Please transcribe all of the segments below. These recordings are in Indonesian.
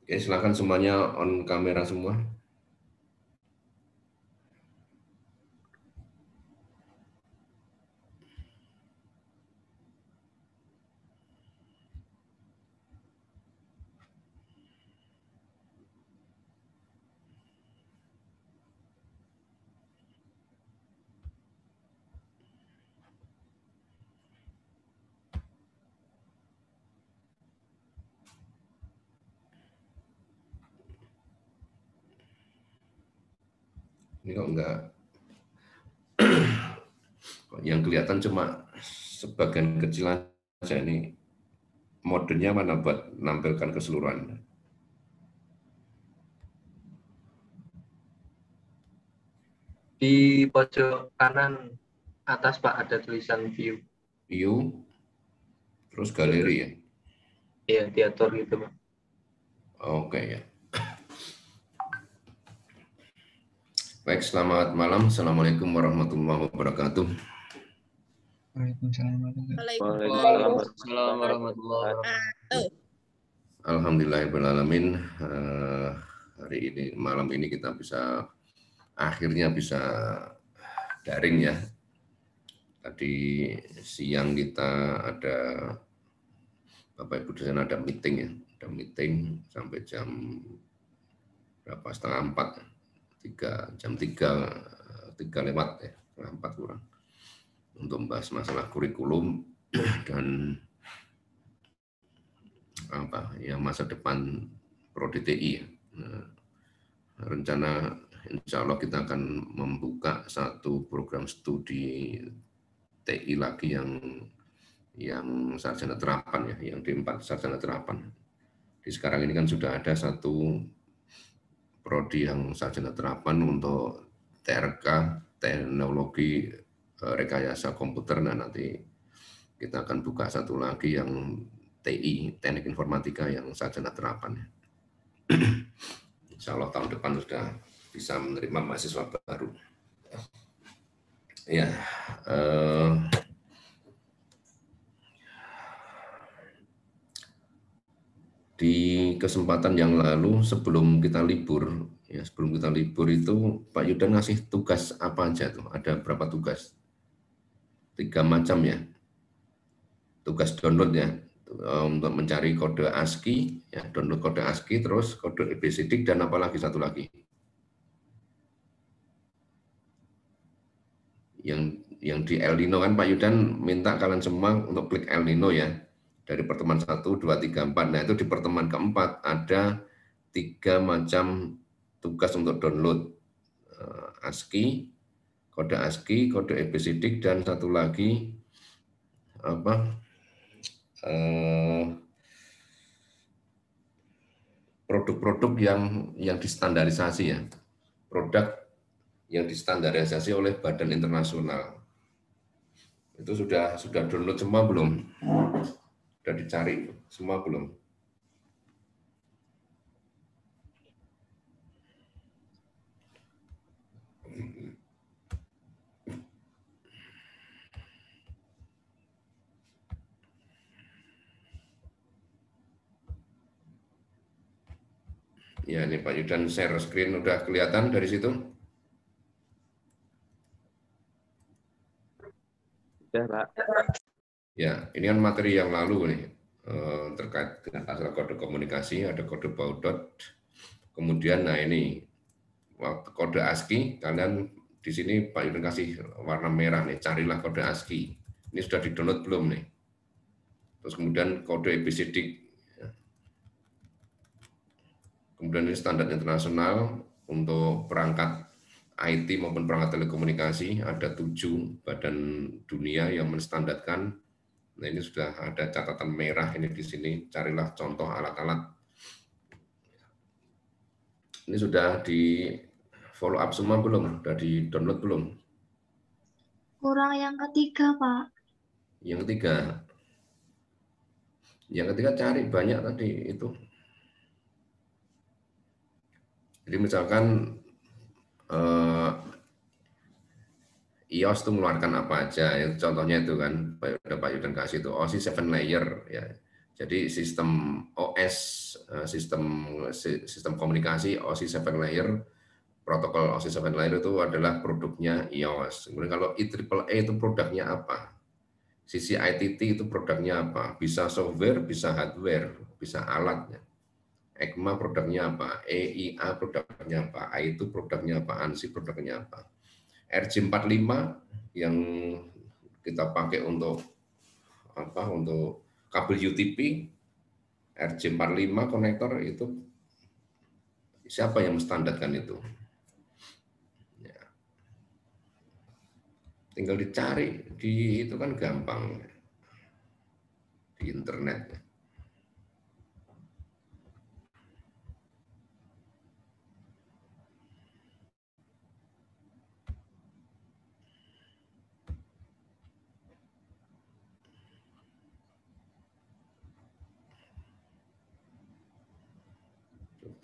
Oke, silakan semuanya on kamera semua. Ini kok enggak, yang kelihatan cuma sebagian kecil aja. Ini modenya mana buat menampilkan keseluruhan? Di pojok kanan atas Pak ada tulisan view. View, terus galeri ya? Iya, diatur gitu Pak. Oke ya. Baik, selamat malam. Assalamualaikum warahmatullahi wabarakatuh. Waalaikumsalam. Waalaikumsalam warahmatullahi wabarakatuh. Alhamdulillahirrahmanirrahim. Hari ini, malam ini kita akhirnya bisa daring ya. Tadi siang kita ada, Bapak Ibu dosen ada meeting ya. Ada meeting sampai jam berapa, setengah 4, jam 3 lewat ya, setengah 4 kurang. Untuk membahas masalah kurikulum dan masa depan Prodi TI. Rencana insya Allah kita akan membuka satu program studi TI lagi yang sarjana terapan ya, yang D4 sarjana terapan. Di sekarang ini kan sudah ada satu prodi yang sarjana terapan untuk TRK, teknologi rekayasa komputer. Nah, nanti kita akan buka satu lagi yang TI, teknik informatika yang sarjana terapan. Insya Allah tahun depan sudah bisa menerima mahasiswa baru. Ya, di kesempatan yang lalu sebelum kita libur itu Pak Yudan ngasih tugas apa aja tuh? Ada berapa tugas? 3 macam ya. Tugas download ya, untuk mencari kode ASCII, ya, download kode ASCII, terus kode ABCD, dan apalagi satu lagi. Yang di El Nino kan Pak Yudan minta kalian semua untuk klik El Nino ya, dari pertemuan 1, 2, 3, 4. Nah, itu di pertemuan keempat ada 3 macam tugas untuk download ASCII, kode ASCII, kode ABCD, dan satu lagi produk-produk yang distandarisasi ya, produk yang distandarisasi oleh badan internasional. Itu sudah download semua belum? Sudah dicari semua belum? Ya, ini Pak Yudan share screen udah kelihatan dari situ? Ya, Pak. Ya, ini kan materi yang lalu nih, terkait dengan masalah kode komunikasi, ada kode baudot. Kemudian, nah ini waktu kode ASCII, kalian di sini Pak Yudan kasih warna merah nih, carilah kode ASCII. Ini sudah di-download belum nih? Terus kemudian kode ABCD. Kemudian ini standar internasional untuk perangkat IT maupun perangkat telekomunikasi, ada 7 badan dunia yang menstandarkan. Nah, ini sudah ada catatan merah ini di sini, carilah contoh alat-alat. Ini sudah di follow up semua belum? Sudah di download belum? Kurang yang ketiga, Pak. Yang ketiga. Yang ketiga cari banyak tadi itu. Jadi misalkan iOS itu mengeluarkan apa aja, ya, contohnya itu kan Pak Yudan kasih itu OSI 7 layer ya. Jadi sistem OS, sistem komunikasi OSI 7 layer, protokol OSI 7 layer itu adalah produknya iOS. Kemudian kalau IEEE itu produknya apa? Sisi ITT itu produknya apa? Bisa software, bisa hardware, bisa alatnya. ECMA produknya apa? EIA produknya apa? A itu produknya apa? ANSI produknya apa? RJ45 yang kita pakai untuk apa? Untuk kabel UTP, RJ45 konektor itu siapa yang menstandarkan itu? Ya, tinggal dicari di itu kan gampang di internet.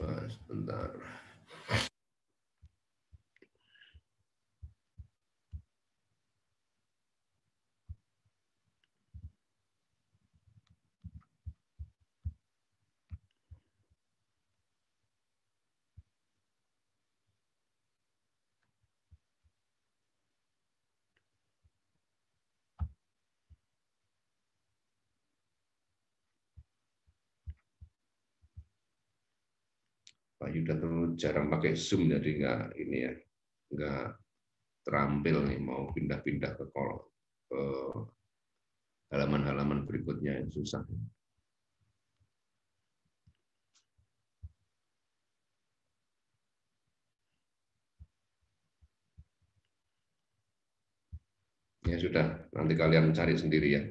Coba sebentar. Pak Yuda terlalu jarang pakai Zoom, jadi nggak ini ya, nggak terampil nih mau pindah-pindah ke halaman-halaman berikutnya yang susah. Ya sudah, nanti kalian cari sendiri ya.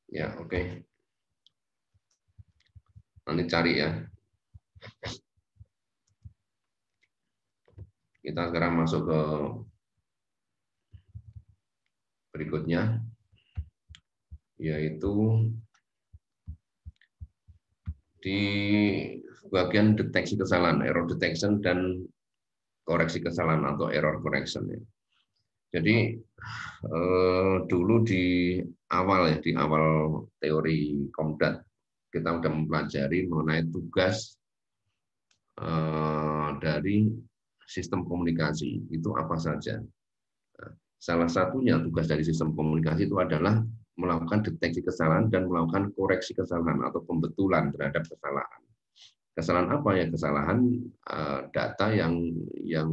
Ya, oke. Nanti cari ya. Kita sekarang masuk ke berikutnya, yaitu di bagian deteksi kesalahan, error detection dan koreksi kesalahan atau error correction. Jadi dulu di awal ya, di awal teori Komdat kita sudah mempelajari mengenai tugas dari sistem komunikasi itu apa saja. Salah satunya tugas dari sistem komunikasi itu adalah melakukan deteksi kesalahan dan melakukan koreksi kesalahan atau pembetulan terhadap kesalahan. Kesalahan apa ya? Kesalahan data yang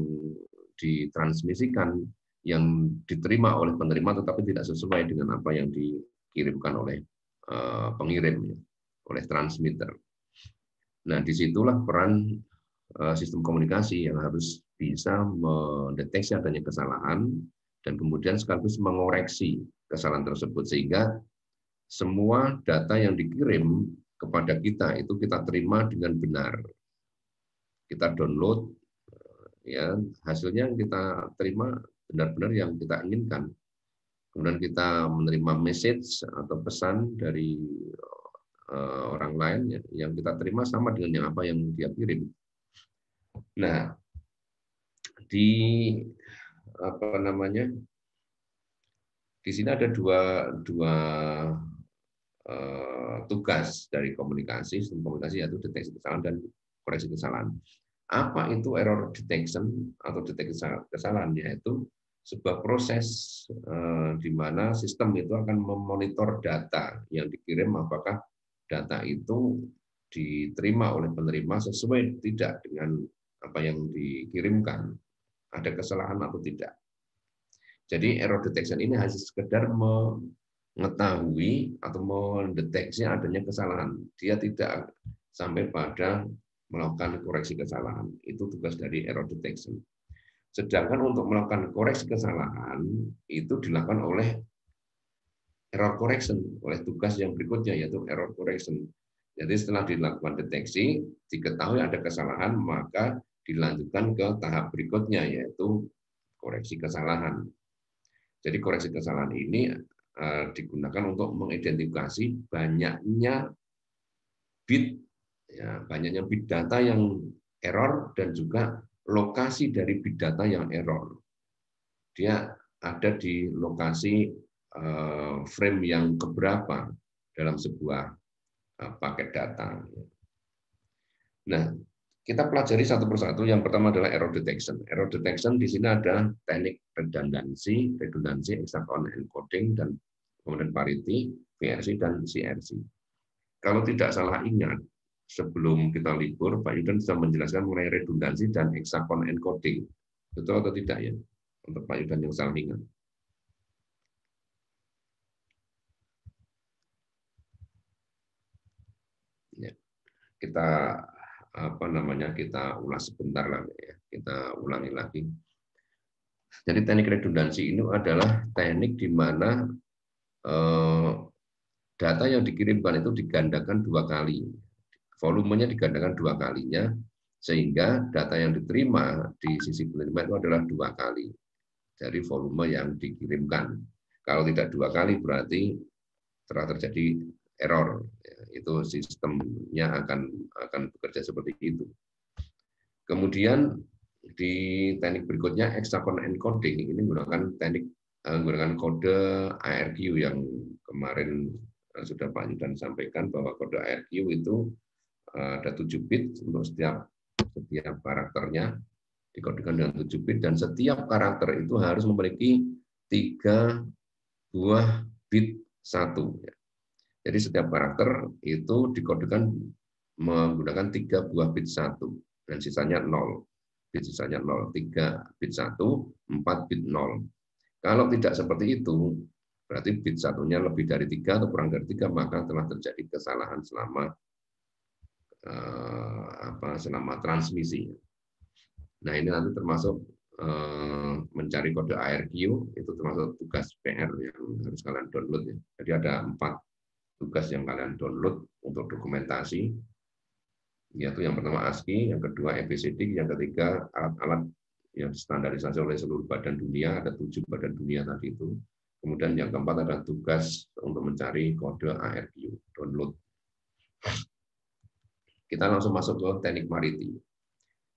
ditransmisikan, yang diterima oleh penerima tetapi tidak sesuai dengan apa yang dikirimkan oleh pengirim, oleh transmitter. Nah, disitulah peran sistem komunikasi yang harus bisa mendeteksi adanya kesalahan dan kemudian sekaligus mengoreksi kesalahan tersebut sehingga semua data yang dikirim kepada kita itu kita terima dengan benar. Kita download, ya hasilnya yang kita terima benar-benar yang kita inginkan. Kemudian kita menerima message atau pesan dari orang lain yang kita terima sama dengan yang apa yang dia kirim. Nah, di apa namanya? Di sini ada dua tugas dari komunikasi, sistem komunikasi, yaitu deteksi kesalahan dan koreksi kesalahan. Apa itu error detection atau deteksi kesalahan? Yaitu sebuah proses di mana sistem itu akan memonitor data yang dikirim, apakah data itu diterima oleh penerima sesuai tidak dengan apa yang dikirimkan, ada kesalahan atau tidak. Jadi error detection ini hanya sekedar mengetahui atau mendeteksi adanya kesalahan. Dia tidak sampai pada melakukan koreksi kesalahan. Itu tugas dari error detection. Sedangkan untuk melakukan koreksi kesalahan itu dilakukan oleh error correction, oleh tugas yang berikutnya yaitu error correction. Jadi setelah dilakukan deteksi, diketahui ada kesalahan, maka dilanjutkan ke tahap berikutnya yaitu koreksi kesalahan. Jadi koreksi kesalahan ini digunakan untuk mengidentifikasi banyaknya bit, ya, banyaknya bit data yang error dan juga lokasi dari bit data yang error. Dia ada di lokasi frame yang keberapa dalam sebuah paket data. Nah, kita pelajari satu persatu. Yang pertama adalah error detection. Error detection di sini ada teknik redundancy, exact on encoding, dan kemudian parity, VRC, dan CRC. Kalau tidak salah ingat, sebelum kita libur, Pak Yudan sudah menjelaskan mengenai redundancy dan exact on encoding. Betul atau tidak ya? Untuk Pak Yudan yang salah ingat. Ya. Kita kita ulas sebentar lagi ya, kita ulangi lagi. Jadi teknik redundansi ini adalah teknik di mana data yang dikirimkan itu digandakan 2 kali, volumenya digandakan 2 kalinya, sehingga data yang diterima di sisi penerima itu adalah 2 kali dari volume yang dikirimkan. Kalau tidak 2 kali berarti telah terjadi error. Itu sistemnya akan bekerja seperti itu. Kemudian di teknik berikutnya exact on encoding ini menggunakan kode ARQ yang kemarin sudah Pak Yudan sampaikan bahwa kode ARQ itu ada 7 bit untuk setiap karakternya, dikodekan dengan 7 bit, dan setiap karakter itu harus memiliki 3 buah bit 1. Jadi setiap karakter itu dikodekan menggunakan 3 buah bit 1 dan sisanya 0. Sisanya 0, 3 bit 1, 4 bit 0. Kalau tidak seperti itu, berarti bit satunya lebih dari 3 atau kurang dari 3, maka telah terjadi kesalahan selama transmisi. Nah, ini nanti termasuk mencari kode ARQ, itu termasuk tugas PR yang harus kalian download ya. Jadi ada 4 tugas yang kalian download untuk dokumentasi, yaitu yang pertama ASCII, yang kedua ABCD, yang ketiga alat-alat yang distandarisasi oleh seluruh badan dunia, ada 7 badan dunia tadi itu. Kemudian yang keempat ada tugas untuk mencari kode ARQ, download. Kita langsung masuk ke teknik parity.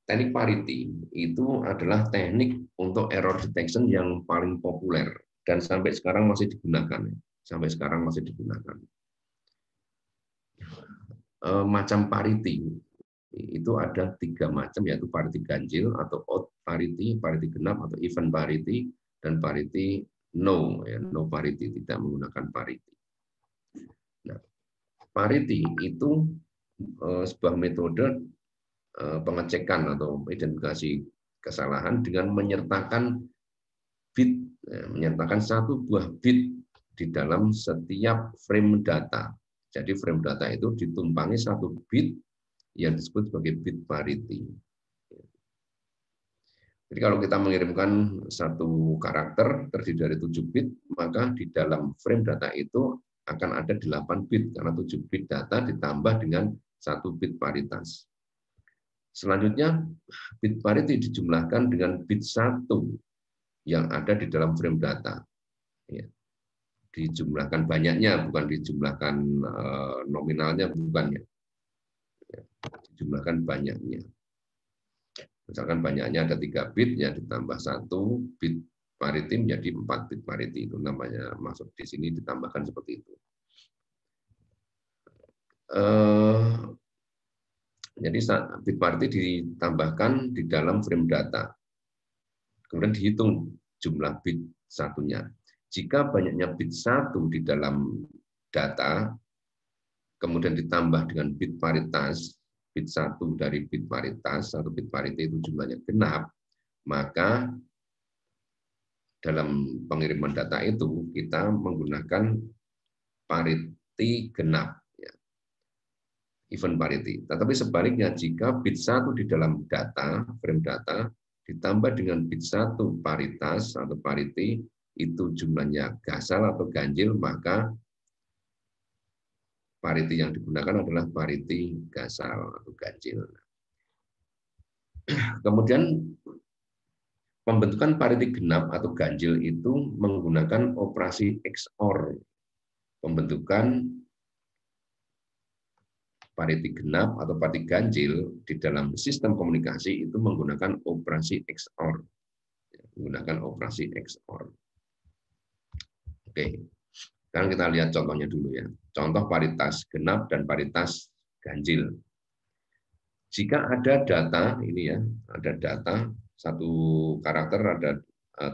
Teknik parity itu adalah teknik untuk error detection yang paling populer dan sampai sekarang masih digunakan. Macam parity itu ada 3 macam, yaitu parity ganjil atau odd parity, parity genap atau even parity, dan parity no parity, tidak menggunakan parity. Nah, parity itu sebuah metode pengecekan atau identifikasi kesalahan dengan menyertakan bit, menyertakan 1 buah bit di dalam setiap frame data. Jadi frame data itu ditumpangi 1 bit yang disebut sebagai bit parity. Jadi kalau kita mengirimkan 1 karakter terdiri dari 7 bit, maka di dalam frame data itu akan ada 8 bit, karena 7 bit data ditambah dengan 1 bit paritas. Selanjutnya, bit parity dijumlahkan dengan bit 1 yang ada di dalam frame data. Dijumlahkan banyaknya, bukan dijumlahkan nominalnya, bukan ya. Dijumlahkan banyaknya. Misalkan banyaknya ada 3 bit, ya ditambah 1 bit parity menjadi 4 bit parity. Itu namanya masuk di sini ditambahkan seperti itu. Jadi bit parity ditambahkan di dalam frame data. Kemudian dihitung jumlah bit satunya. Jika banyaknya bit 1 di dalam data, kemudian ditambah dengan bit paritas, bit 1 dari bit paritas, atau bit parity itu jumlahnya genap, maka dalam pengiriman data itu kita menggunakan parity genap, ya, event parity. Tetapi sebaliknya, jika bit 1 di dalam data, frame data, ditambah dengan bit 1 paritas atau parity, itu jumlahnya gasal atau ganjil, maka parity yang digunakan adalah parity gasal atau ganjil. Kemudian pembentukan parity genap atau ganjil itu menggunakan operasi XOR. Pembentukan parity genap atau parity ganjil di dalam sistem komunikasi itu menggunakan operasi XOR. Menggunakan operasi XOR. Oke. Sekarang kita lihat contohnya dulu ya. Contoh paritas genap dan paritas ganjil. Jika ada data, ini ya, ada data, satu karakter ada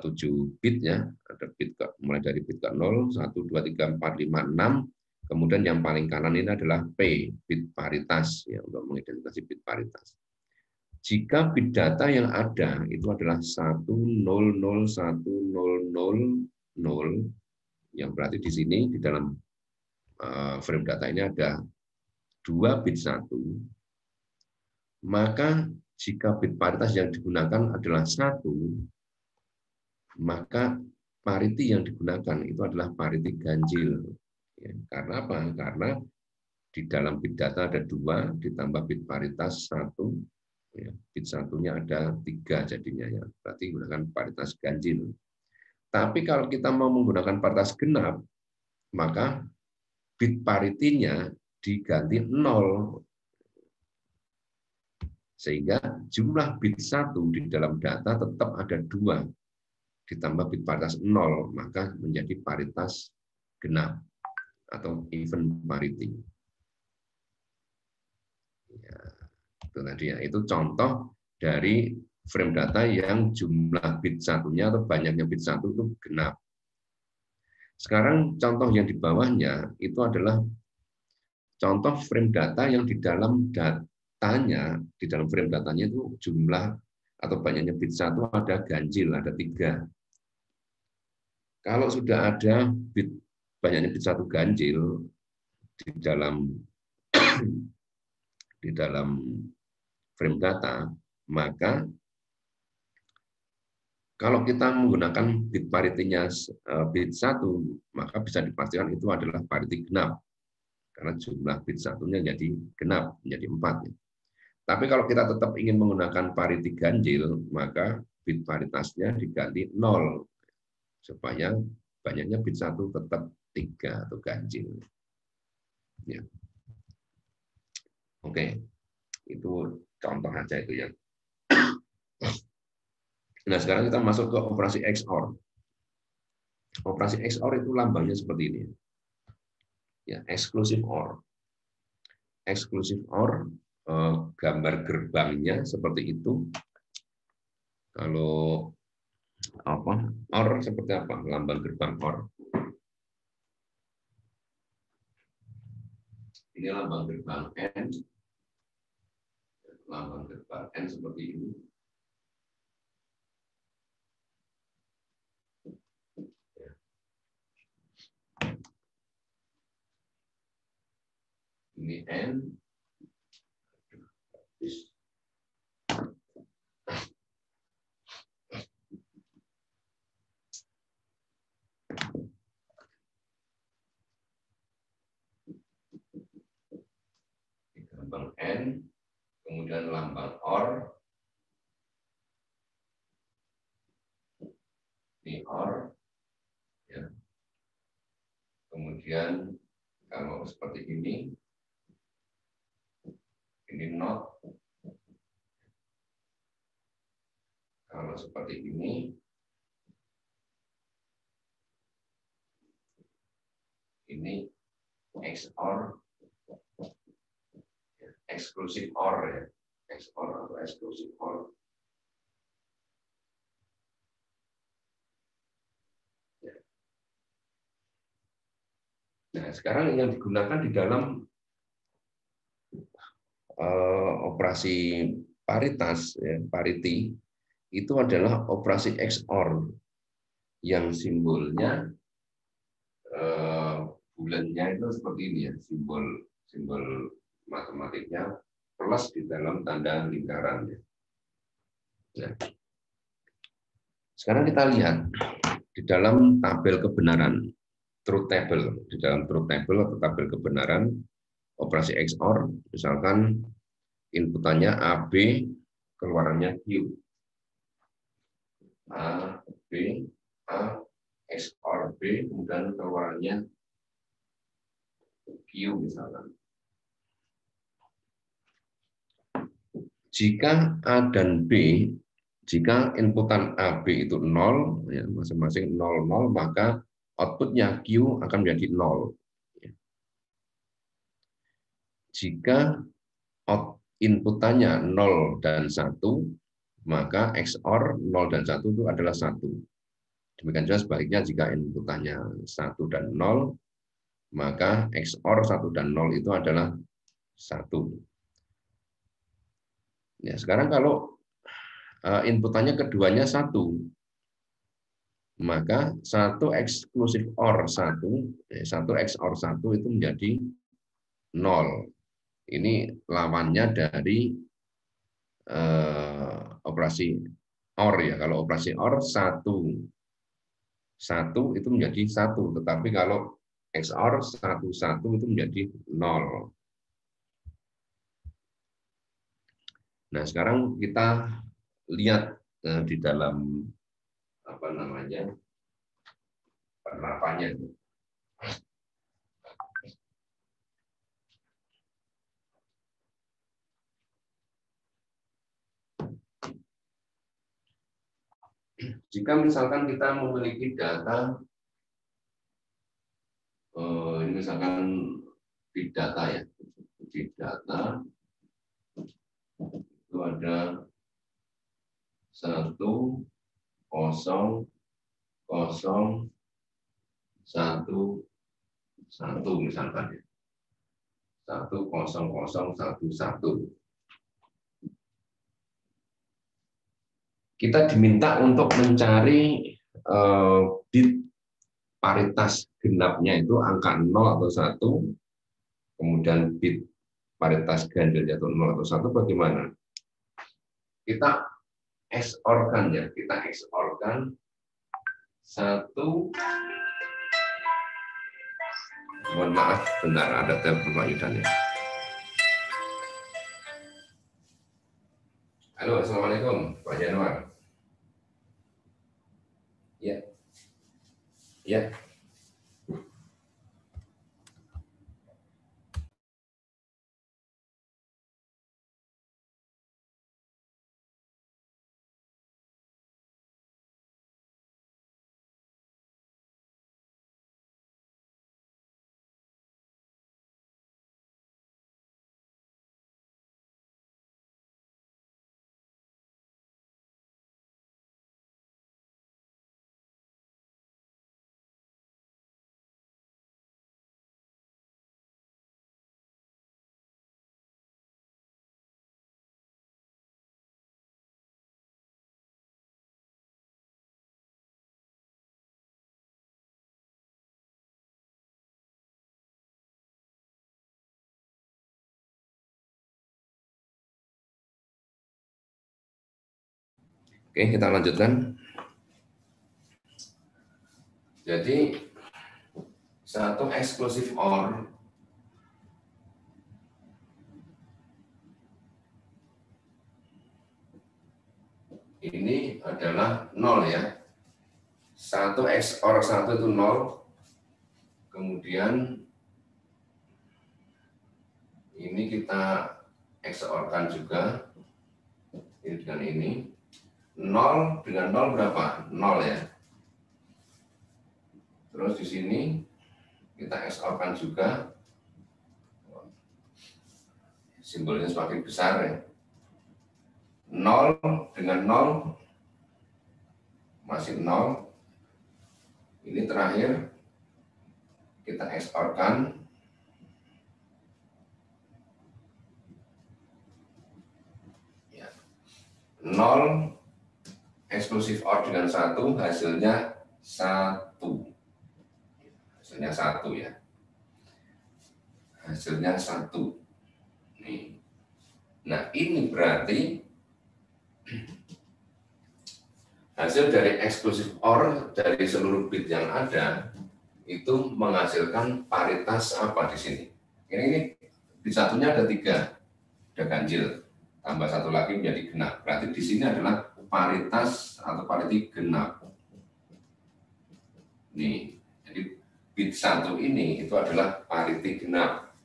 7 bit ya, ada bit mulai dari bit ke 0, 1, 2, 3, 4, 5, 6, kemudian yang paling kanan ini adalah P, bit paritas, ya, untuk mengidentifikasi bit paritas. Jika bit data yang ada itu adalah 1, 0, 0, 1, 0, 0, 0, yang berarti di sini di dalam frame data ini ada 2 bit 1, maka jika bit paritas yang digunakan adalah 1, maka parity yang digunakan itu adalah parity ganjil. Ya, karena apa? Karena di dalam bit data ada 2, ditambah bit paritas 1, ya, bit satunya ada 3 jadinya, ya, berarti menggunakan paritas ganjil. Tapi kalau kita mau menggunakan paritas genap, maka bit parity-nya diganti 0. Sehingga jumlah bit 1 di dalam data tetap ada 2, ditambah bit paritas 0, maka menjadi paritas genap atau even parity. Ya, itu tadi ya, itu contoh dari frame data yang jumlah bit satunya atau banyaknya bit 1 itu genap. Sekarang contoh yang di bawahnya itu adalah contoh frame data yang di dalam datanya, di dalam frame datanya itu jumlah atau banyaknya bit 1 ada ganjil, ada 3. Kalau sudah ada bit banyaknya bit 1 ganjil di dalam frame data, maka kalau kita menggunakan bit parity-nya bit 1, maka bisa dipastikan itu adalah parity genap. Karena jumlah bit satunya jadi genap, menjadi 4. Tapi kalau kita tetap ingin menggunakan parity ganjil, maka bit paritasnya diganti 0, supaya banyaknya bit 1 tetap 3 atau ganjil. Ya. Oke, itu contoh aja itu ya. Nah, sekarang kita masuk ke operasi XOR. Operasi XOR itu lambangnya seperti ini. Ya, exclusive OR. Exclusive OR, gambar gerbangnya seperti itu. Kalau apa? OR seperti apa? Lambang gerbang OR. Ini lambang gerbang N. Lambang gerbang N seperti ini. Ini N. Lambang N, kemudian lambang OR. Ini OR. Ya. Kemudian kalau seperti ini not. Kalau seperti ini XOR, eksklusif OR ya, XOR atau eksklusif OR. Nah, sekarang yang digunakan di dalam operasi paritas, ya, parity, itu adalah operasi XOR yang simbolnya bulannya itu seperti ini ya, simbol matematiknya plus di dalam tanda lingkaran. Nah, sekarang kita lihat di dalam tabel kebenaran, truth table, di dalam truth table atau tabel kebenaran operasi XOR, misalkan inputannya AB, keluarannya Q. A, B, A, XOR B, kemudian keluarannya Q misalkan. Jika A dan B, jika inputan AB itu 0, ya, masing-masing 0, 0, maka outputnya Q akan menjadi 0. Jika inputannya 0 dan 1, maka XOR 0 dan 1 itu adalah 1. Demikian juga sebaliknya, jika inputannya 1 dan 0, maka XOR 1 dan 0 itu adalah 1. Ya, sekarang kalau inputannya keduanya 1, maka 1 eksklusif OR 1, 1 XOR 1 itu menjadi 0. Ini lawannya dari operasi OR ya. Kalau operasi OR 1 itu menjadi 1, tetapi kalau XOR 1 itu menjadi 0. Nah, sekarang kita lihat di dalam penerapannya. Jika misalkan kita memiliki data, ini misalkan big data ya, big data itu ada 1, 0, 0, 1, 1 misalkan ya, 1, 0, 0, 1, 1. Kita diminta untuk mencari bit paritas genapnya itu angka 0 atau 1, kemudian bit paritas ganjilnya itu 0 atau 1, bagaimana? Kita XOR-kan ya, kita XOR-kan 1, mohon maaf, benar ada telepon Pak Yudan ya. Halo, Assalamualaikum, Pak Januar. Ya. Ya. Oke, kita lanjutkan. Jadi, 1 eksklusif OR ini adalah 0 ya. 1 XOR 1 itu 0. Kemudian ini kita XOR-kan juga ini dengan ini. 0 dengan 0 berapa? 0 ya. Terus di sini kita XOR-kan juga. Simbolnya semakin besar ya. 0 dengan 0 masih 0. Ini terakhir kita XOR-kan. Ya. 0 eksklusif OR dengan 1 hasilnya 1. Hasilnya 1 ya. Hasilnya 1. Nih. Nah, ini berarti hasil dari eksklusif OR dari seluruh bit yang ada itu menghasilkan paritas apa di sini? Ini di satunya ada 3, ada ganjil, tambah 1 lagi menjadi genap. Berarti di sini adalah paritas atau pariti genap. Nih, jadi bit 1 ini itu adalah pariti genap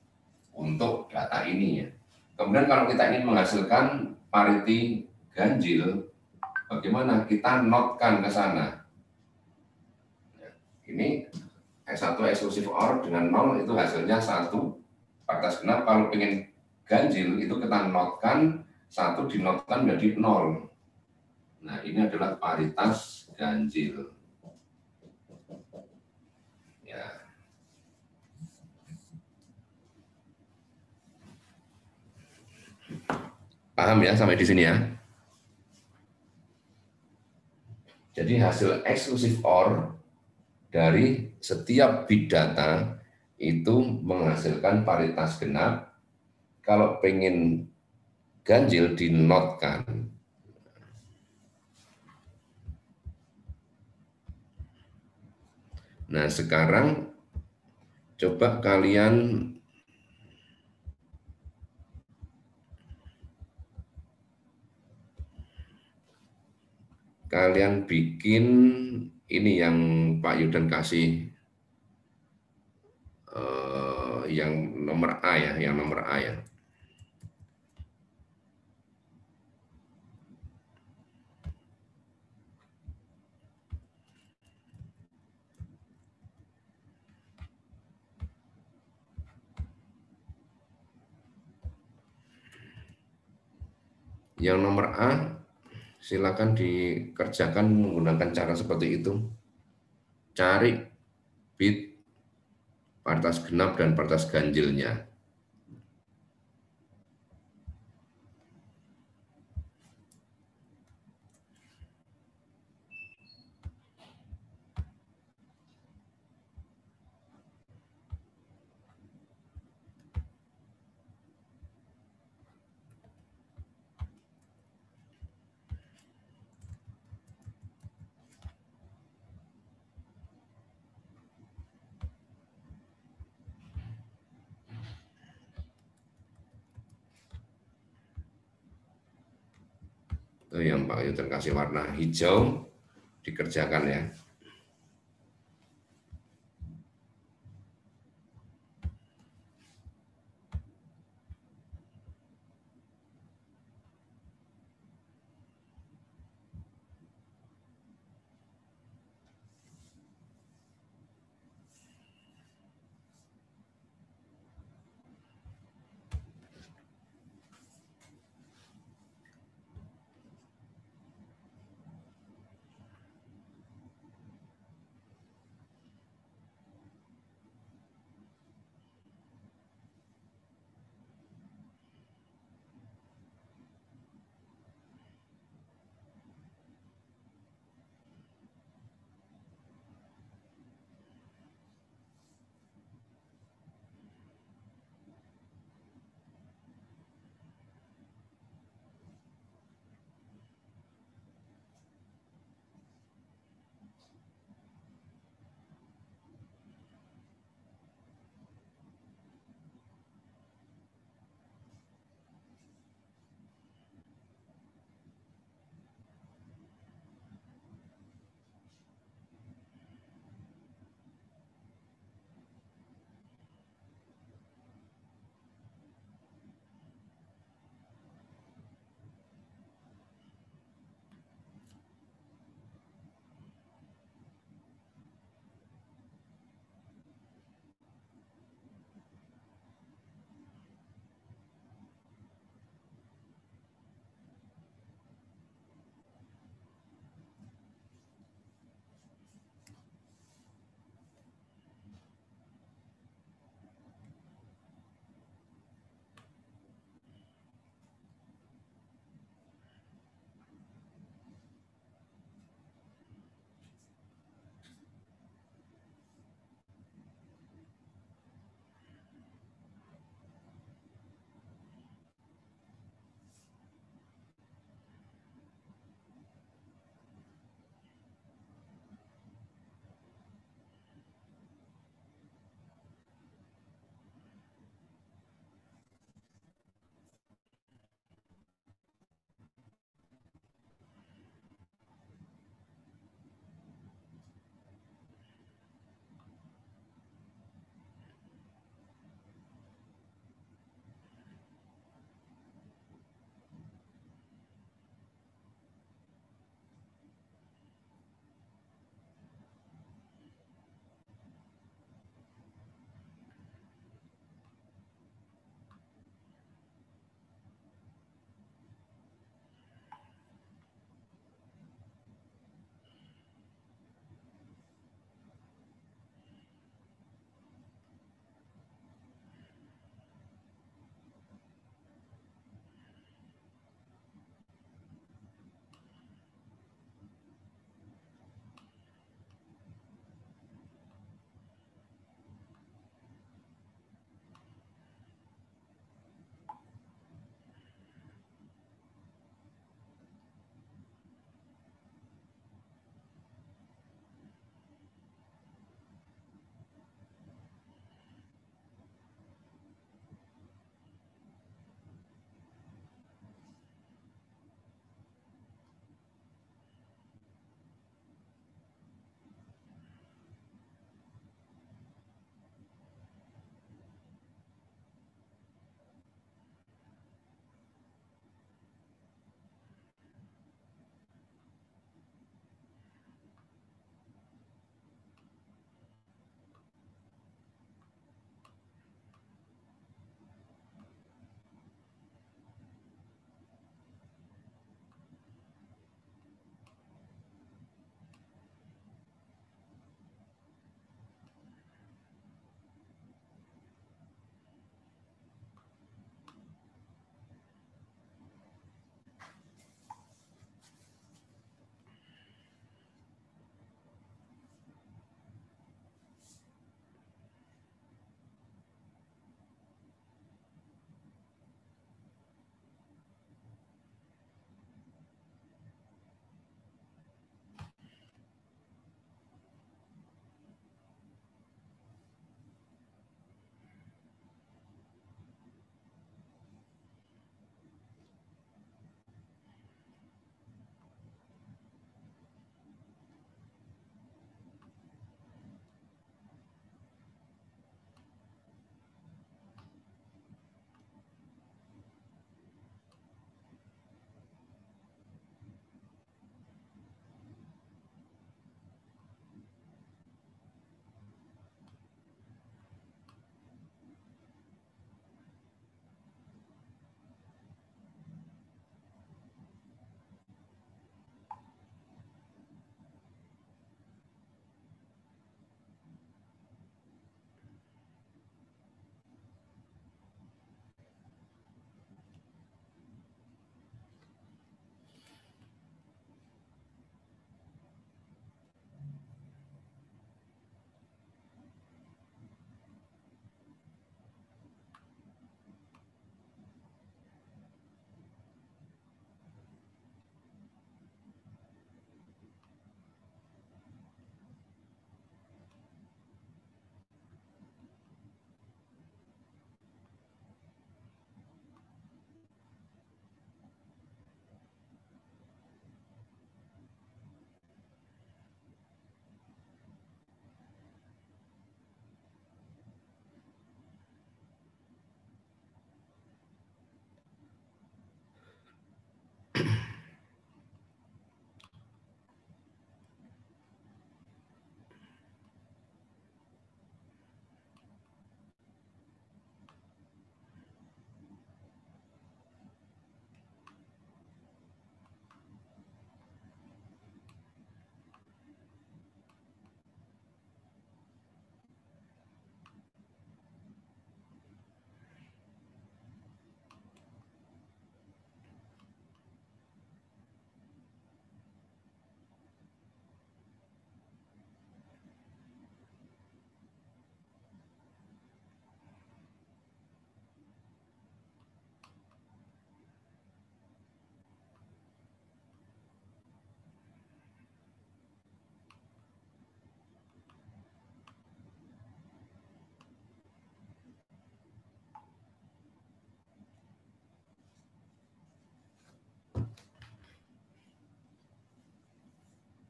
untuk data ini ya. Kemudian kalau kita ingin menghasilkan pariti ganjil, bagaimana? Kita notkan ke sana. Ini S1 eksklusif OR dengan 0 itu hasilnya 1. Paritas genap kalau ingin ganjil itu kita notkan 1 dinotkan menjadi 0. Nah, ini adalah paritas ganjil. Ya. Paham ya sampai di sini ya? Jadi hasil eksklusif OR dari setiap bit data itu menghasilkan paritas genap. Kalau pengen ganjil dinotkan. Nah, sekarang coba kalian bikin ini yang Pak Yudan kasih yang nomor A ya, yang nomor A ya. Yang nomor A silakan dikerjakan menggunakan cara seperti itu. Cari bit paritas genap dan paritas ganjilnya. Itu yang Pak Yudan kasih warna hijau, dikerjakan ya.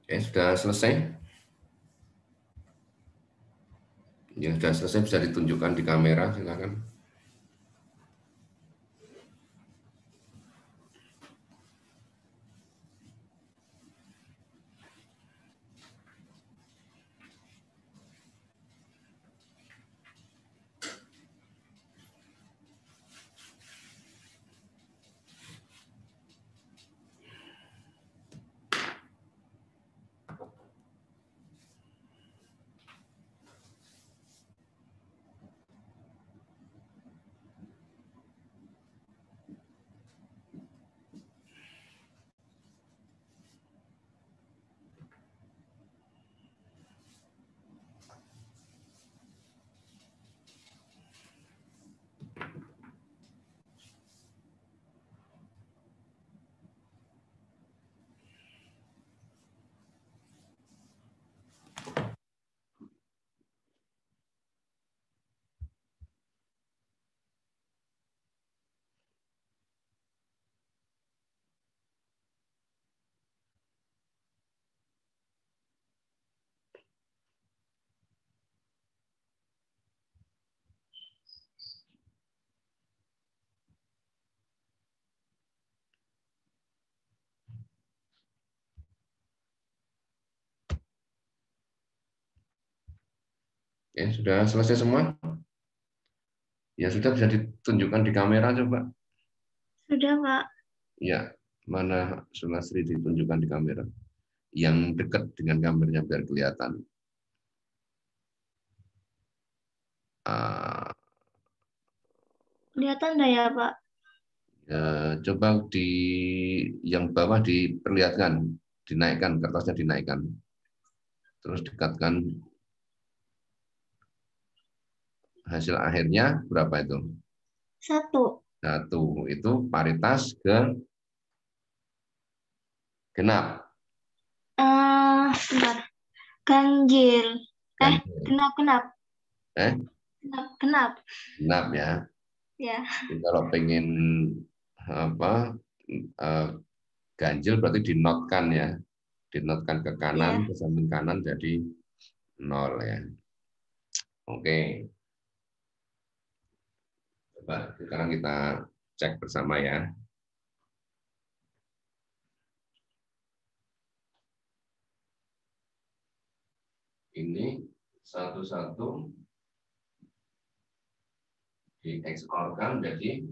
Sudah selesai? Yang sudah selesai bisa ditunjukkan di kamera, silakan. Sudah selesai semua? Ya sudah, bisa ditunjukkan di kamera coba. Sudah, Pak. Ya, mana Sulasri ditunjukkan di kamera. Yang dekat dengan kameranya biar kelihatan. Kelihatan enggak ya, Pak? Ya, coba di yang bawah diperlihatkan, dinaikkan, kertasnya dinaikkan. Terus dekatkan hasil akhirnya berapa itu? 1. 1 itu paritas ke genap. Bentar. Ganjil. Ganjil. Genap. Eh, Genap. genap ya. Ya. Jadi kalau pengen apa ganjil berarti dinotkan ya, dinotkan ke kanan, Ya. ke samping kanan jadi 0 ya. Oke, coba sekarang kita cek bersama ya. Ini satu-satu dieksporkan jadi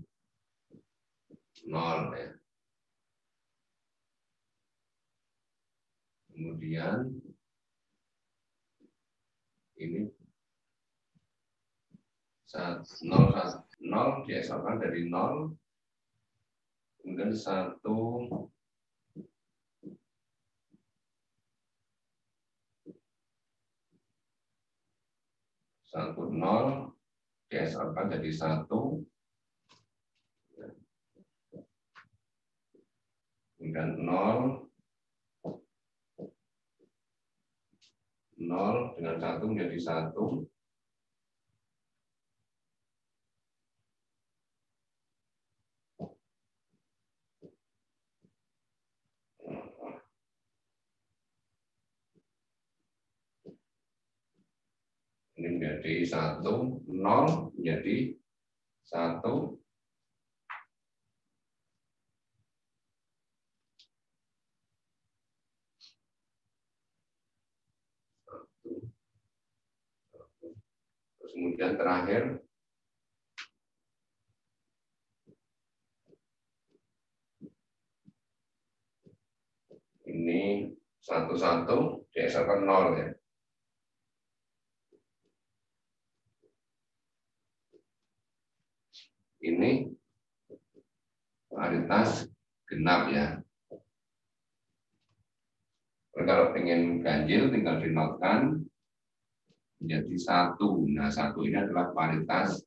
0 ya. Kemudian ini 0 dieksporkan dari 0, kemudian 1 0 dieksporkan jadi 1, kemudian 0 dengan 1 menjadi 1. Ini menjadi 1, 0 menjadi 1. Terus kemudian terakhir ini 1 digeserkan 0 ya. Ini paritas genap ya. Kalau pengen ganjil tinggal dinotkan menjadi 1. Nah, 1 ini adalah paritas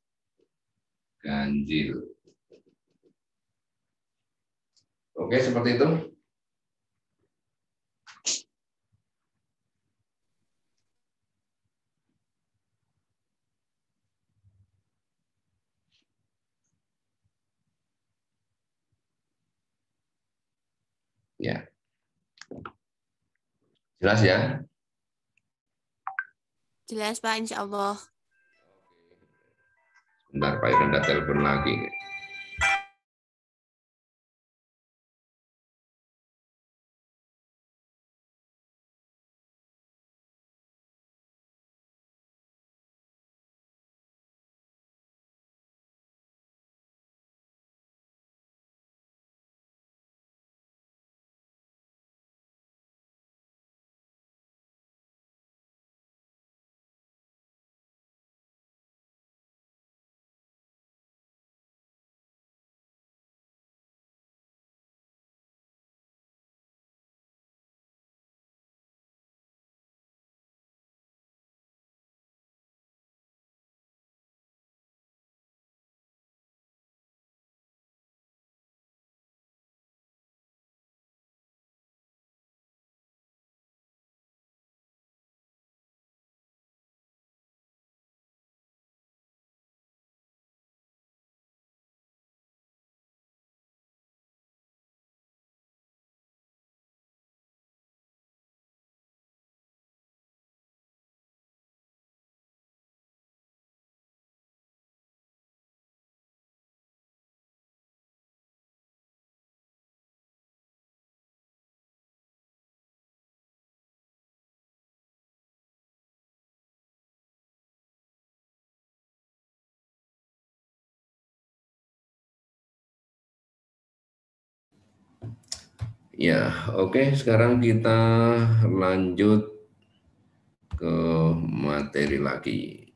ganjil. Oke, seperti itu. Ya. Jelas ya? Jelas Pak, insya Allah. Bentar, Pak Iranda telepon lagi. Ya, oke. Sekarang kita lanjut ke materi lagi.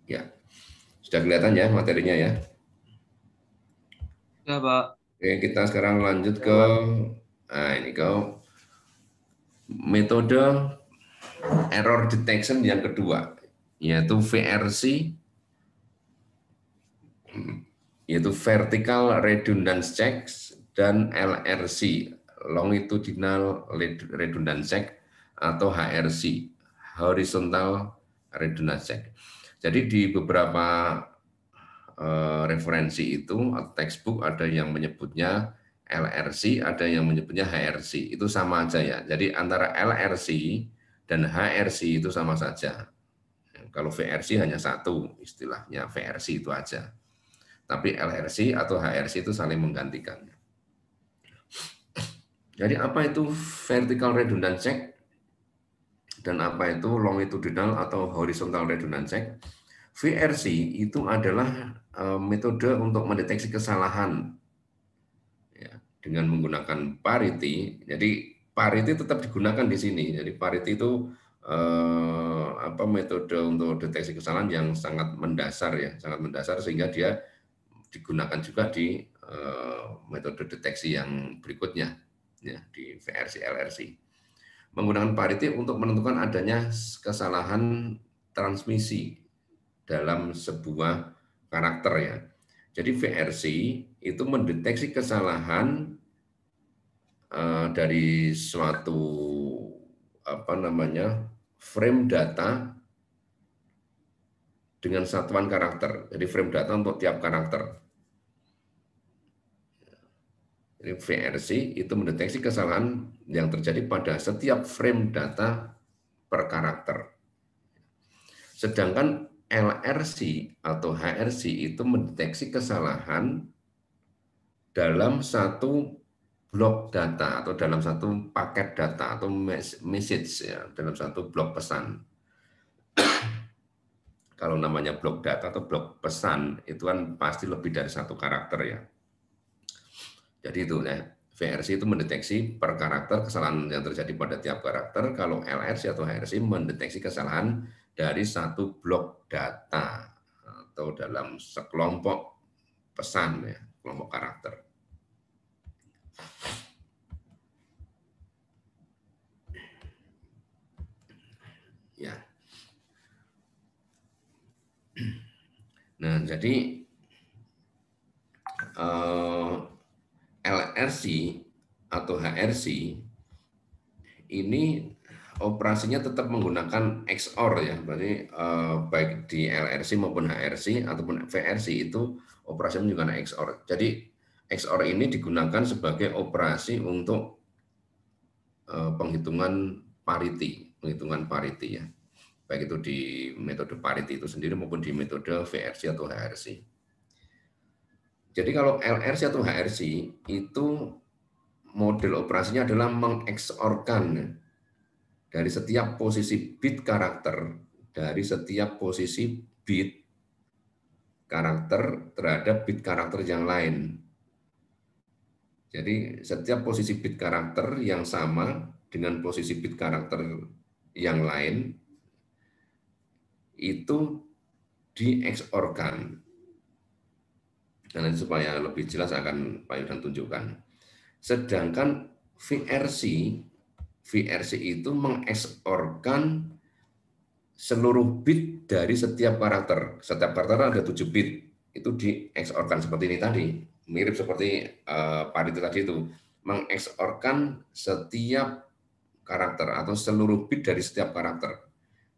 Ya, sudah kelihatan ya materinya ya. Ya, Pak. Oke, kita sekarang lanjut ke ini ke metode error detection yang kedua, yaitu VRC, yaitu vertical redundance check, dan LRC, longitudinal redundance check, atau HRC, horizontal redundance check. Jadi di beberapa referensi itu atau textbook ada yang menyebutnya LRC, ada yang menyebutnya HRC. Itu sama aja ya. Jadi antara LRC dan HRC itu sama saja. Kalau VRC hanya satu, istilahnya VRC itu aja. Tapi LRC atau HRC itu saling menggantikan. Jadi apa itu vertical redundance check dan apa itu longitudinal atau horizontal redundance check? VRC itu adalah metode untuk mendeteksi kesalahan ya, dengan menggunakan parity. Jadi parity tetap digunakan di sini. Jadi parity itu metode untuk deteksi kesalahan yang sangat mendasar ya, sangat mendasar sehingga dia digunakan juga di metode deteksi yang berikutnya ya, di VRC LRC. Menggunakan parity untuk menentukan adanya kesalahan transmisi dalam sebuah karakter ya. Jadi VRC itu mendeteksi kesalahan dari suatu frame data dengan satuan karakter. Jadi frame data untuk tiap karakter. Jadi VRC itu mendeteksi kesalahan yang terjadi pada setiap frame data per karakter. Sedangkan LRC atau HRC itu mendeteksi kesalahan dalam satu blok data atau dalam satu paket data atau message ya, dalam satu blok pesan. Kalau namanya blok data atau blok pesan itu kan pasti lebih dari satu karakter ya. Jadi itu ya, VRC itu mendeteksi per karakter kesalahan yang terjadi pada tiap karakter. Kalau LRC atau HRC mendeteksi kesalahan dari satu blok data atau dalam sekelompok pesan ya, kelompok karakter. Ya. Nah, jadi LRC atau HRC ini operasinya tetap menggunakan XOR ya, berarti baik di LRC maupun HRC ataupun VRC itu operasi menggunakan XOR. Jadi XOR ini digunakan sebagai operasi untuk penghitungan parity ya. Baik itu di metode parity itu sendiri maupun di metode VRC atau HRC. Jadi kalau LRC atau HRC itu model operasinya adalah mengXOR-kan dari setiap posisi bit karakter, dari setiap posisi bit karakter terhadap bit karakter yang lain. Jadi setiap posisi bit karakter yang sama dengan posisi bit karakter yang lain itu di-XOR-kan. Dan nanti supaya lebih jelas akan Pak Yudan tunjukkan. Sedangkan VRC itu meng-XOR-kan seluruh bit dari setiap karakter. Setiap karakter ada 7 bit. Itu di-XOR-kan seperti ini tadi. Mirip seperti parity tadi itu. Meng-XOR-kan setiap karakter atau seluruh bit dari setiap karakter.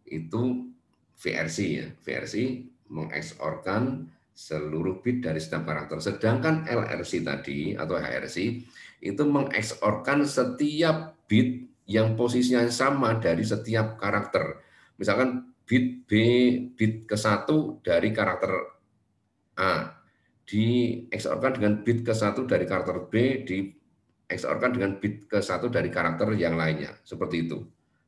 Itu VRC ya. VRC meng-XOR-kan seluruh bit dari setiap karakter. Sedangkan LRC tadi atau HRC itu meng-XOR-kan setiap bit yang posisinya sama dari setiap karakter. Misalkan bit B, bit ke-1 dari karakter A, di-XOR-kan dengan bit ke-1 dari karakter B, di-XOR-kan dengan bit ke-1 dari karakter yang lainnya. Seperti itu.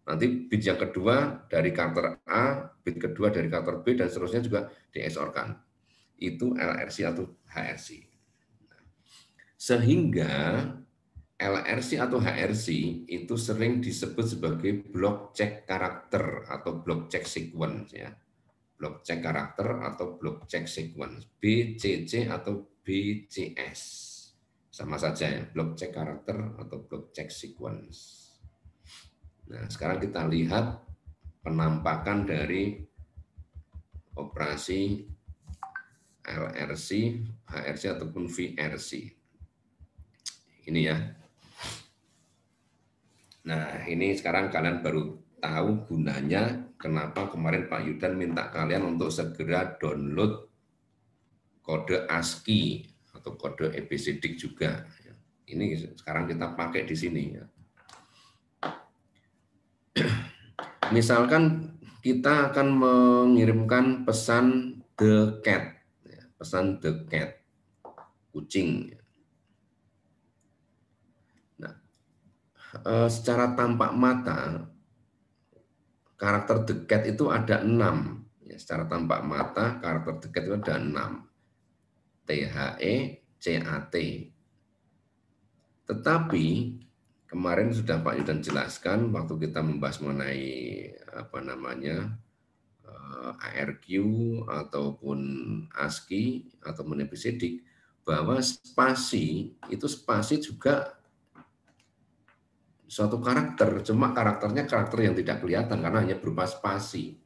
Nanti bit yang kedua dari karakter A, bit kedua dari karakter B, dan seterusnya juga di-XOR-kan. Itu LRC atau HRC. Sehingga LRC atau HRC itu sering disebut sebagai block check karakter atau block check sequence ya. Block check karakter atau block check sequence, BCC atau BCS. Sama saja ya, block check karakter atau block check sequence. Nah, sekarang kita lihat penampakan dari operasi LRC, HRC ataupun VRC. Ini ya. Nah, ini sekarang kalian baru tahu gunanya kenapa kemarin Pak Yudan minta kalian untuk segera download kode ASCII atau kode ABCD juga. Ini sekarang kita pakai di sini ya. Misalkan kita akan mengirimkan pesan the cat. Pesan the cat, kucing. Nah, secara tampak mata, karakter the cat itu ada 6. Ya, secara tampak mata, karakter the cat itu ada 6. THE-CAT. Tetapi, kemarin sudah Pak Yudan jelaskan waktu kita membahas mengenai ARQ ataupun ASCII atau ABCD, bahwa spasi itu juga suatu karakter, cuma karakternya karakter yang tidak kelihatan karena hanya berupa spasi.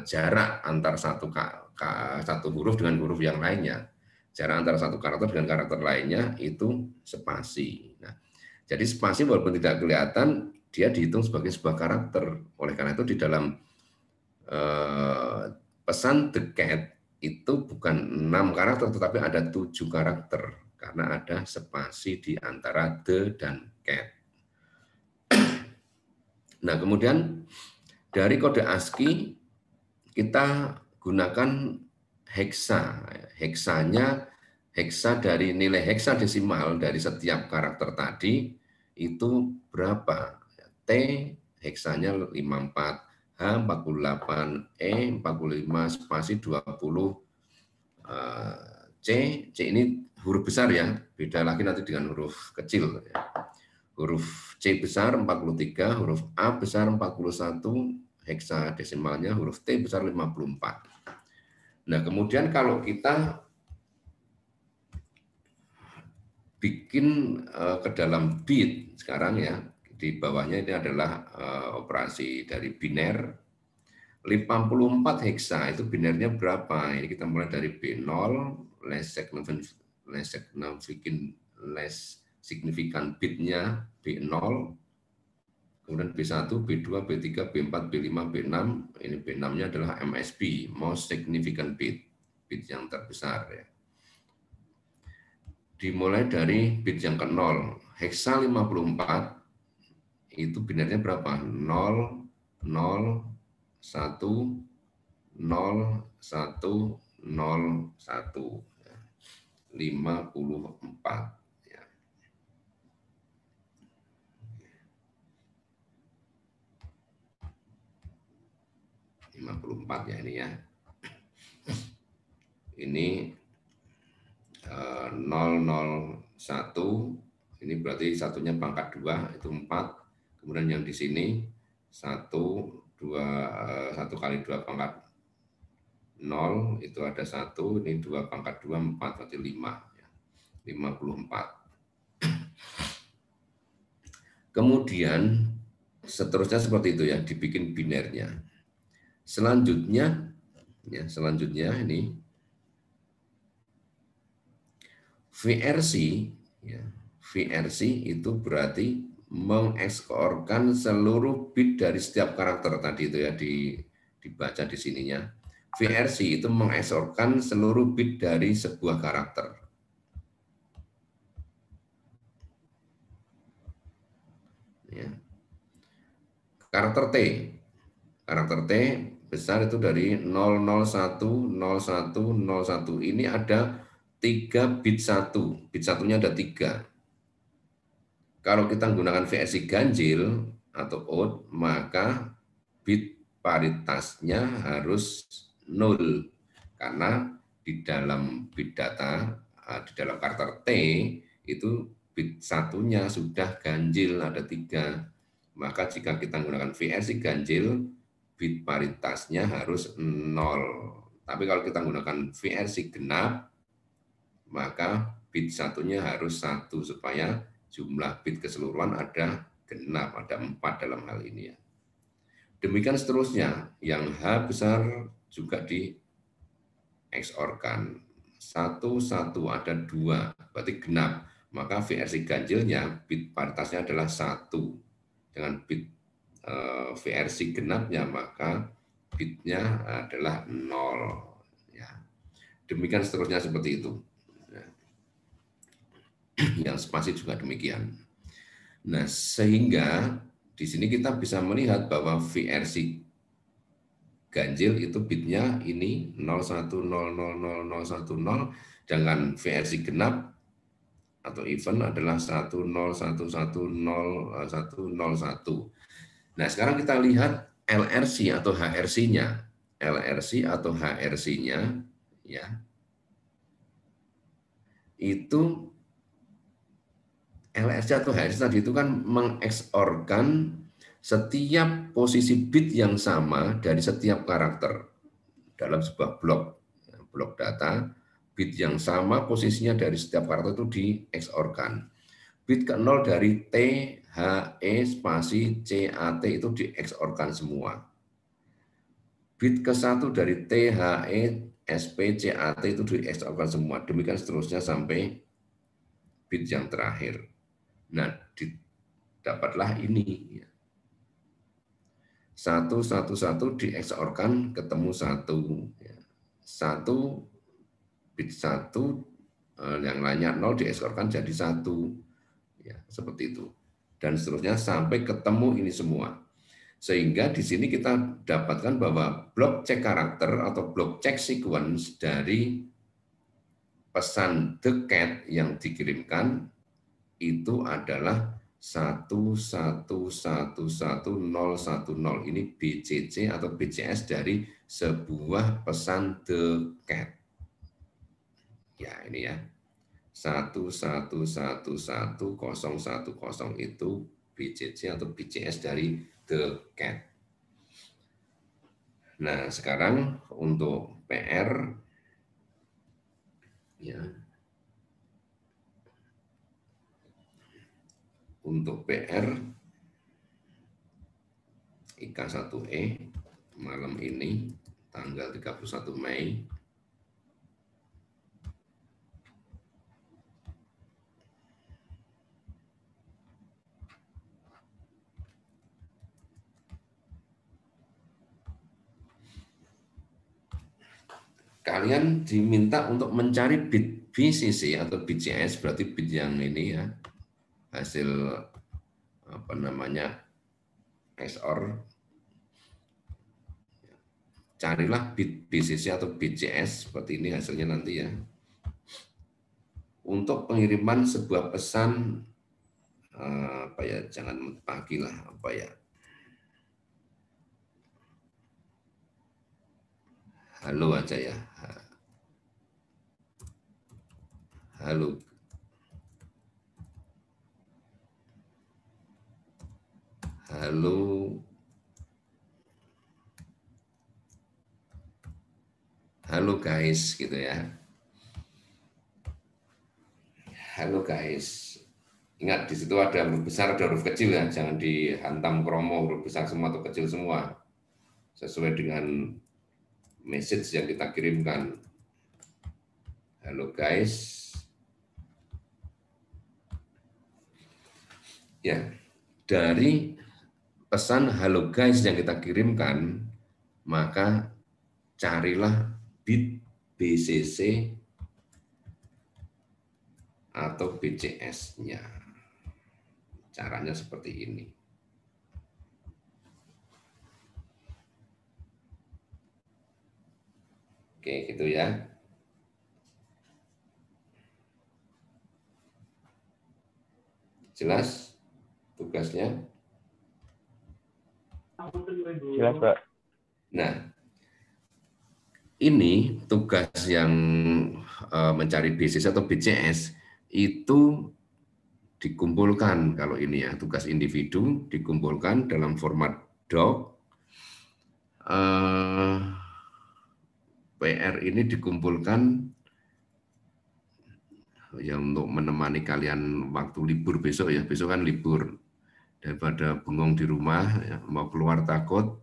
Jarak antar satu huruf dengan huruf yang lainnya, jarak antara satu karakter dengan karakter lainnya itu spasi. Nah, jadi spasi walaupun tidak kelihatan, dia dihitung sebagai sebuah karakter. Oleh karena itu di dalam pesan the cat itu bukan 6 karakter, tetapi ada 7 karakter karena ada spasi di antara the dan cat. Nah, kemudian dari kode ASCII kita gunakan heksa. Heksa dari nilai heksadesimal dari setiap karakter tadi itu berapa? T heksanya 54, H48, E45, spasi 20, C ini huruf besar ya, beda lagi nanti dengan huruf kecil. Huruf C besar 43, huruf A besar 41, heksadesimalnya huruf T besar 54. Nah, kemudian kalau kita bikin ke dalam bit sekarang ya, di bawahnya ini adalah operasi dari biner. 54 heksa itu binernya berapa? Ini kita mulai dari B0, less signifikan bitnya B0, kemudian B1, B2, B3, B4, B5, B6. Ini B6-nya adalah MSB, most significant bit. bit yang terbesar ya. Dimulai dari bit yang ke-0. Heksa 54 itu binernya berapa? 0, 0, 1, 0, 1, 0, 1. 54. Ya. Ya ini ya. Ini 001, ini berarti satunya pangkat 2, itu 4. Kemudian yang di sini 1 kali 2 pangkat 0, itu ada 1, ini 2 pangkat 2, 4, berarti 5. Ya. 54. Kemudian seterusnya seperti itu ya, dibikin binernya. Selanjutnya ini VRC, ya, VRC itu berarti mengekskorkan seluruh bit dari setiap karakter tadi itu ya, dibaca di sininya. VRC itu mengekskorkan seluruh bit dari sebuah karakter. Ya. Karakter T besar itu dari 001, 01, 01. Ini ada 3 bit 1. Bit satunya ada 3. Kalau kita menggunakan VRC ganjil atau odd, maka bit paritasnya harus 0. Karena di dalam bit data, di dalam karakter T, itu bit satunya sudah ganjil, ada 3. Maka jika kita menggunakan VRC ganjil, bit paritasnya harus 0. Tapi kalau kita menggunakan VRC genap, maka bit satunya harus 1 supaya jumlah bit keseluruhan ada genap, ada 4 dalam hal ini ya. Demikian seterusnya, yang H besar juga di XOR-kan. 1, 1 ada 2, berarti genap. Maka VRC ganjilnya bit paritasnya adalah 1. Dengan bit VRC genapnya maka bitnya adalah 0. Ya. Demikian seterusnya seperti itu. Yang spasi juga demikian. Nah, sehingga di sini kita bisa melihat bahwa VRC ganjil itu bitnya ini 01000010, dengan VRC genap atau even adalah 10110101. Nah, sekarang kita lihat LRC atau HRC-nya. LRC atau HRC-nya ya. Itu LRC atau HRC tadi itu kan mengeksorkan setiap posisi bit yang sama dari setiap karakter dalam sebuah blok data, bit yang sama posisinya dari setiap karakter itu dieksorkan. Bit ke-0 dari T, H, E, spasi, C, A, T itu dieksorkan semua. Bit ke-1 dari T, H, E, SP, C, A, T itu dieksorkan semua. Demikian seterusnya sampai bit yang terakhir. Nah, dapatlah ini. 111 dieksorkan ketemu 1. 1 bit 1 yang lainnya 0 dieksorkan jadi 1. Ya, seperti itu. Dan seterusnya sampai ketemu ini semua. Sehingga di sini kita dapatkan bahwa blok cek karakter atau blok cek sequence dari pesan the cat yang dikirimkan itu adalah 1111010. Ini BCC atau BCS dari sebuah pesan the cat. Ya, ini ya. 1111010 itu BCC atau BCS dari the cat. Nah, sekarang untuk PR ya. Untuk PR IK1E malam ini tanggal 31 Mei kalian diminta untuk mencari bit BCC atau BCS, berarti bit yang ini ya, hasil apa namanya XOR. Carilah bit BCC atau BCS seperti ini hasilnya nanti ya. Untuk pengiriman sebuah pesan apa ya, jangan pagi lah, apa ya, halo aja ya, halo, halo, halo guys gitu ya, halo guys. Ingat di situ ada huruf besar, ada huruf kecil ya, jangan dihantam kromo huruf besar semua atau kecil semua, sesuai dengan message yang kita kirimkan. Halo guys. Ya, dari pesan halo guys yang kita kirimkan, maka carilah bit BCC atau BCS-nya. Caranya seperti ini. Oke, gitu ya. Jelas tugasnya? Jelas, Pak. Nah, ini tugas yang mencari BCS atau BCS itu dikumpulkan, kalau ini ya tugas individu dikumpulkan dalam format doc. PR ini dikumpulkan ya untuk menemani kalian waktu libur besok ya, besok kan libur, daripada bengong di rumah ya, mau keluar takut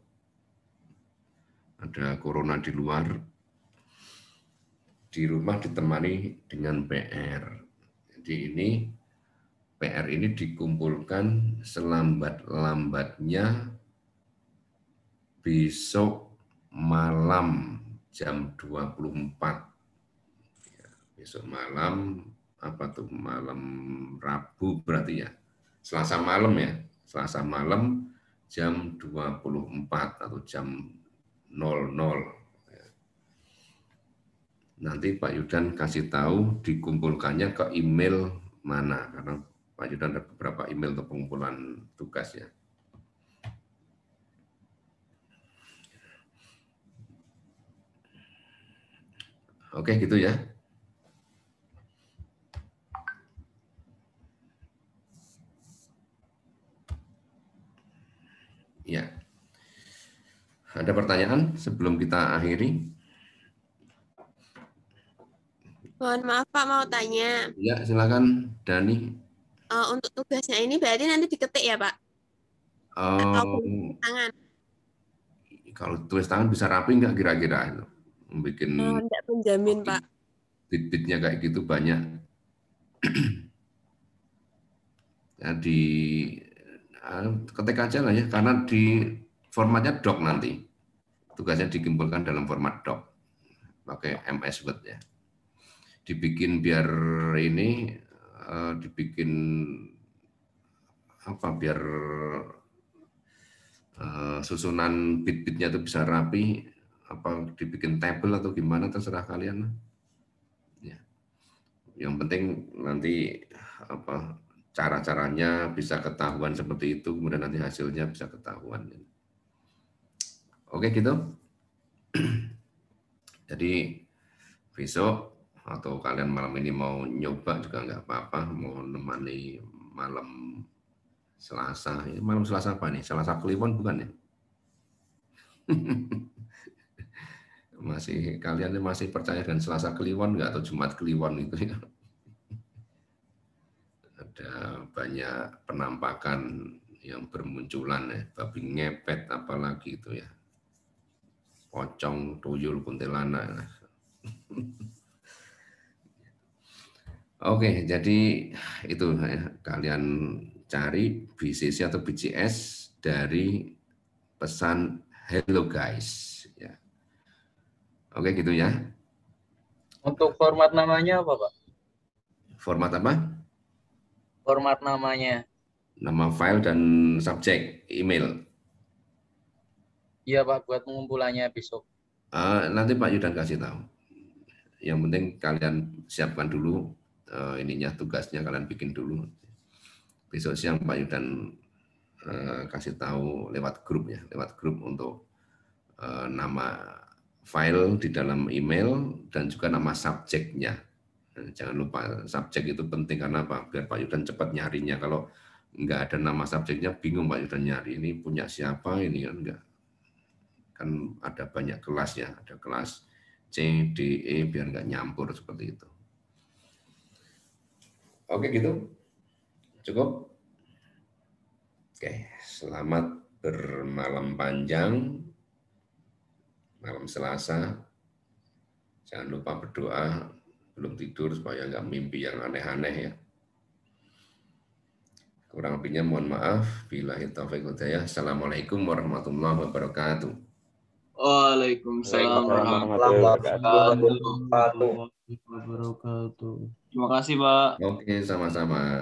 ada corona di luar, di rumah ditemani dengan PR. Jadi ini PR ini dikumpulkan selambat-lambatnya besok malam jam 24. Ya, besok malam, apa tuh, malam Rabu berarti ya. Selasa malam ya. Selasa malam jam 24 atau jam 00. Nanti Pak Yudan kasih tahu dikumpulkannya ke email mana, karena Pak Yudan ada beberapa email untuk pengumpulan tugas ya. Oke, gitu ya. Ya. Ada pertanyaan sebelum kita akhiri? Mohon maaf Pak, mau tanya. Ya, silakan Dani. Untuk tugasnya ini berarti nanti diketik ya Pak? Atau tangan? Kalau tulis tangan bisa rapi nggak kira-kira? Bikin Enggak menjamin Pak. bit-bitnya kayak gitu banyak. Ya, ketik aja lah ya, karena di formatnya doc nanti. Tugasnya dikumpulkan dalam format doc. Pakai MS Word ya. Dibikin biar ini, dibikin apa, biar susunan bit-bitnya itu bisa rapi, apa dibikin table atau gimana terserah kalian. Ya. Yang penting nanti apa cara-caranya bisa ketahuan seperti itu, kemudian nanti hasilnya bisa ketahuan. Oke gitu. Jadi besok atau kalian malam ini mau nyoba juga nggak apa-apa, mau nemani malam Selasa. Malam Selasa apa nih? Selasa Kliwon bukan ya? Masih kalian masih percaya dengan Selasa Kliwon nggak, atau Jumat Kliwon itu ya? Ada banyak penampakan yang bermunculan ya, babi ngepet apalagi itu ya, pocong, tuyul, kuntilanak. Oke, jadi itu ya, kalian cari BCC atau BCS dari pesan hello guys ya. Oke gitu ya. Untuk format namanya apa, Pak? Format apa? Format namanya. Nama file dan subjek email. Iya, Pak, buat pengumpulannya besok. Nanti Pak Yudan kasih tahu. Yang penting kalian siapkan dulu ininya, tugasnya kalian bikin dulu. Besok siang Pak Yudan kasih tahu lewat grup ya, lewat grup untuk nama file di dalam email dan juga nama subjeknya. Jangan lupa subjek itu penting karena apa? Biar Pak Yudan cepat nyarinya. Kalau nggak ada nama subjeknya bingung Pak Yudan nyari. Ini punya siapa ini kan enggak. Kan ada banyak kelas ya, ada kelas C, D, E biar nggak nyampur seperti itu. Oke gitu, cukup. Oke, selamat bermalam panjang, malam Selasa. Jangan lupa berdoa, belum tidur supaya nggak mimpi yang aneh-aneh ya. Kurang lebihnya mohon maaf. Billahi taufiq wal hidayah. Assalamualaikum warahmatullahi wabarakatuh. Waalaikumsalam warahmatullahi wabarakatuh. Terima kasih, Pak. Oke, sama-sama.